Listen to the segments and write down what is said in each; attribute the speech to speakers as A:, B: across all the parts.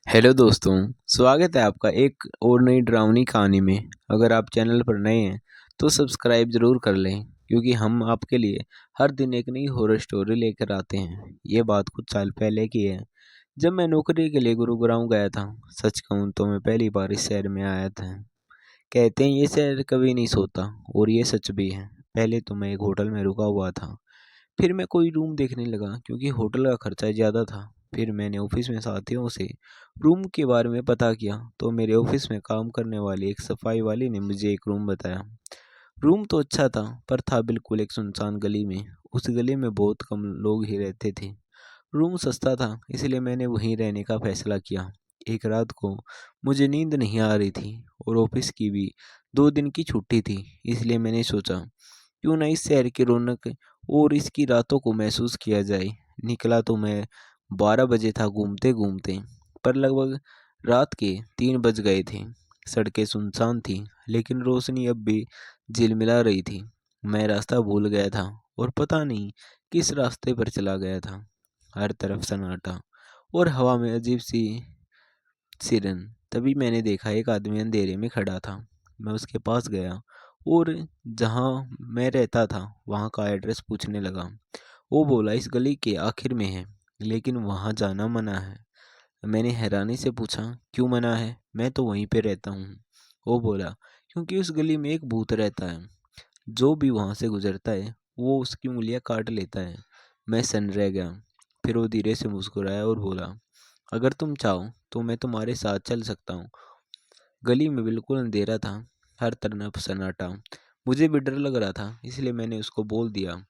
A: Hello दोस्तों, स्वागत है आपका एक और नई डरावनी कहानी में। अगर आप चैनल पर नए हैं तो सब्सक्राइब ज़रूर कर लें, क्योंकि हम आपके लिए हर दिन एक नई हॉरर स्टोरी लेकर आते हैं। ये बात कुछ साल पहले की है, जब मैं नौकरी के लिए गुरुग्राम गया था। सच कहूँ तो मैं पहली बार इस शहर में आया था। कहते हैं ये शहर कभी नहीं सोता, और ये सच भी है। पहले तो मैं एक होटल में रुका हुआ था, फिर मैं कोई रूम देखने लगा, क्योंकि होटल का खर्चा ज़्यादा था। फिर मैंने ऑफिस में साथियों से रूम के बारे में पता किया, तो मेरे ऑफिस में काम करने वाली एक सफाई वाली ने मुझे एक रूम बताया। रूम तो अच्छा था, पर था बिल्कुल एक सुनसान गली में। उस गली में बहुत कम लोग ही रहते थे। रूम सस्ता था, इसलिए मैंने वहीं रहने का फैसला किया। एक रात को मुझे नींद नहीं आ रही थी, और ऑफिस की भी 2 दिन की छुट्टी थी। इसलिए मैंने सोचा, क्यों ना इस शहर की रौनक और इसकी रातों को महसूस किया जाए। निकला तो मैं 12 बजे था घूमते घूमते, पर लगभग रात के 3 बज गए थे। सड़कें सुनसान थीं, लेकिन रोशनी अब भी झिलमिला रही थी। मैं रास्ता भूल गया था, और पता नहीं किस रास्ते पर चला गया था। हर तरफ सन्नाटा, और हवा में अजीब सी सिरन। तभी मैंने देखा एक आदमी अंधेरे में खड़ा था। मैं उसके पास गया, और जहाँ मैं रहता था वहाँ का एड्रेस पूछने लगा। वो बोला इस गली के आखिर में है, लेकिन वहाँ जाना मना है। मैंने हैरानी से पूछा, क्यों मना है? मैं तो वहीं पे रहता हूँ। वो बोला, क्योंकि उस गली में एक भूत रहता है। जो भी वहाँ से गुजरता है वो उसकी उंगलियाँ काट लेता है। मैं सन रह गया। फिर वो धीरे से मुस्कुराया और बोला, अगर तुम चाहो तो मैं तुम्हारे साथ चल सकता हूँ। गली में बिल्कुल अंधेरा था, हर तरफ सन्नाटा। मुझे भी डर लग रहा था, इसलिए मैंने उसको बोल दिया।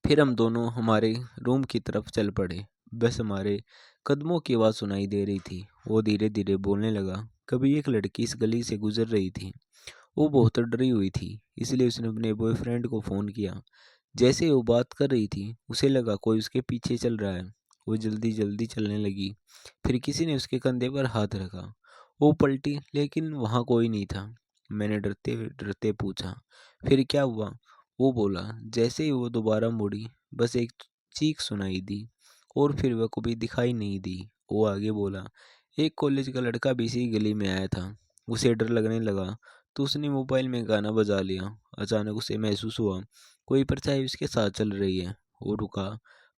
A: फिर हम दोनों हमारे रूम की तरफ चल पड़े। बस हमारे कदमों की आवाज़ सुनाई दे रही थी। वो धीरे धीरे बोलने लगा, कभी एक लड़की इस गली से गुजर रही थी। वो बहुत डरी हुई थी, इसलिए उसने अपने बॉयफ्रेंड को फ़ोन किया। जैसे ही वो बात कर रही थी, उसे लगा कोई उसके पीछे चल रहा है। वो जल्दी जल्दी चलने लगी। फिर किसी ने उसके कंधे पर हाथ रखा। वो पलटी, लेकिन वहाँ कोई नहीं था। मैंने डरते डरते पूछा, फिर क्या हुआ? वो बोला, जैसे ही वो दोबारा मुड़ी, बस एक चीख सुनाई दी, और फिर वह कभी दिखाई नहीं दी। वो आगे बोला, एक कॉलेज का लड़का भी इसी गली में आया था। उसे डर लगने लगा, तो उसने मोबाइल में गाना बजा लिया। अचानक उसे महसूस हुआ कोई परछाई उसके साथ चल रही है। वो रुका,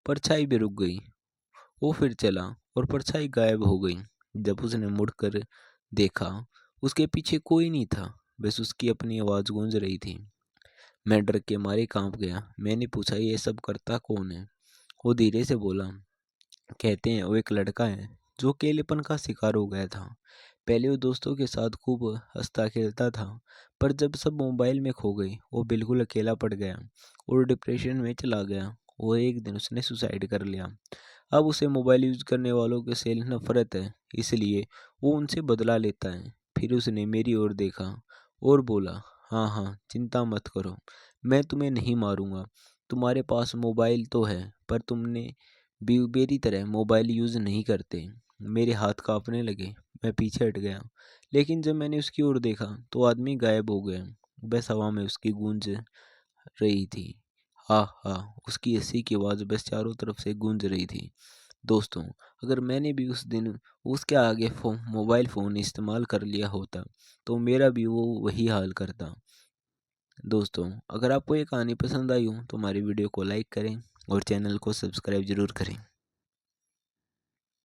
A: परछाई भी रुक गई। वो फिर चला, और परछाई गायब हो गई। जब उसने मुड़कर देखा, उसके पीछे कोई नहीं था, बस उसकी अपनी आवाज़ गूंज रही थी। मैं डर के मारे कांप गया। मैंने पूछा, ये सब करता कौन है? वो धीरे से बोला, कहते हैं वो एक लड़का है जो अकेलेपन का शिकार हो गया था। पहले वो दोस्तों के साथ खूब हंसता खेलता था, पर जब सब मोबाइल में खो गए वो बिल्कुल अकेला पड़ गया, और डिप्रेशन में चला गया। वो एक दिन उसने सुसाइड कर लिया। अब उसे मोबाइल यूज करने वालों के से नफरत है, इसलिए वो उनसे बदला लेता है। फिर उसने मेरी ओर देखा और बोला, हाँ हाँ, चिंता मत करो, मैं तुम्हें नहीं मारूंगा। तुम्हारे पास मोबाइल तो है, पर तुमने भी मेरी तरह मोबाइल यूज़ नहीं करते। मेरे हाथ कांपने लगे। मैं पीछे हट गया, लेकिन जब मैंने उसकी ओर देखा तो आदमी गायब हो गया। बस हवा में उसकी गूंज रही थी। हाँ हाँ, उसकी हंसी की आवाज़ बस चारों तरफ से गूंज रही थी। दोस्तों, अगर मैंने भी उस दिन उसके आगे मोबाइल फ़ोन इस्तेमाल कर लिया होता, तो मेरा भी वो वही हाल करता। दोस्तों, अगर आपको ये कहानी पसंद आई हो तो हमारी वीडियो को लाइक करें, और चैनल को सब्सक्राइब ज़रूर करें।